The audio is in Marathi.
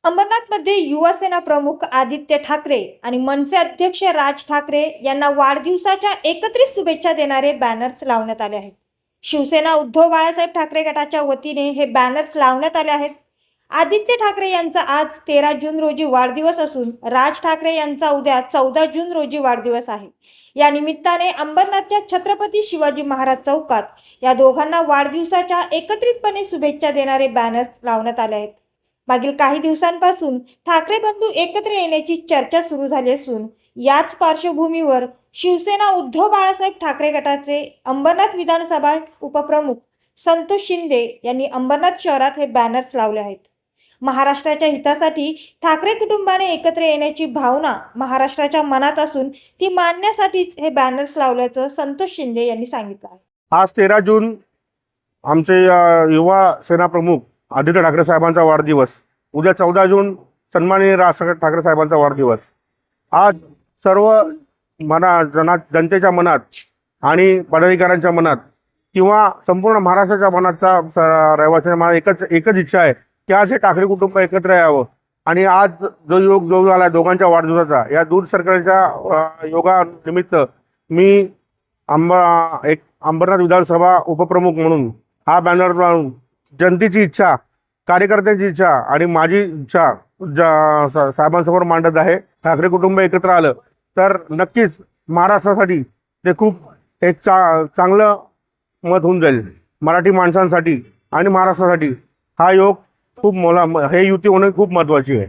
अंबरनाथमध्ये युवासेना प्रमुख आदित्य ठाकरे आणि मनसे अध्यक्ष राज ठाकरे यांना वाढदिवसाच्या एकत्रित शुभेच्छा देणारे बॅनर्स लावण्यात आले आहेत। शिवसेना उद्धव बाळासाहेब ठाकरे गटाच्या वतीने हे बॅनर्स लावण्यात आले आहेत। आदित्य ठाकरे यांचा आज 13 जून रोजी वाढदिवस असून राज ठाकरे यांचा उद्या 14 जून रोजी वाढदिवस आहे। या निमित्ताने अंबरनाथच्या छत्रपती शिवाजी महाराज चौकात या दोघांना वाढदिवसाच्या एकत्रितपणे शुभेच्छा देणारे बॅनर्स लावण्यात आले आहेत। मागील काही दिवसांपासून ठाकरे बंधू एकत्र येण्याची चर्चा सुरू झाली असून याच पार्श्वभूमीवर शिवसेना उद्धव बाळासाहेब ठाकरे गटाचे अंबरनाथ विधानसभा उपप्रमुख संतोष शिंदे यांनी अंबरनाथ शहरात हे बॅनर्स लावले आहेत। महाराष्ट्राच्या हितासाठी ठाकरे कुटुंबाने एकत्र येण्याची भावना महाराष्ट्राच्या मनात असून ती मांडण्यासाठीच हे बॅनर्स लावल्याचं संतोष शिंदे यांनी सांगितलं आहे। आज 13 जून आमचे युवा सेना प्रमुख आदित्य ठाकरे साहेबांचा वाढदिवस, उद्या 14 जून सन्माननीय राज ठाकरे साहेबांचा वाढदिवस। आज सर्व जनतेच्या मनात आणि पदाधिकाऱ्यांच्या मनात किंवा संपूर्ण महाराष्ट्राच्या मनातचा रहिवाशांच्या मनात एकच इच्छा आहे की आज हे ठाकरे कुटुंब एकत्र यावं। आणि आज जो योग झाला दोघांच्या वाढदिवसाचा, या दूर सरकारच्या योगानिमित्त मी अंबरनाथ विधानसभा उपप्रमुख म्हणून हा बॅनर लावून जनतेची इच्छा, कार्यकर्त्यांची इच्छा आणि माझी इच्छा साहेबांसमोर मांडत आहे। ठाकरे कुटुंब एकत्र आलं तर नक्कीच महाराष्ट्रासाठी ते खूप एक चांगलं मत होऊन जाईल। मराठी माणसांसाठी आणि महाराष्ट्रासाठी हा योग खूप हे युती होणे खूप महत्त्वाची आहे।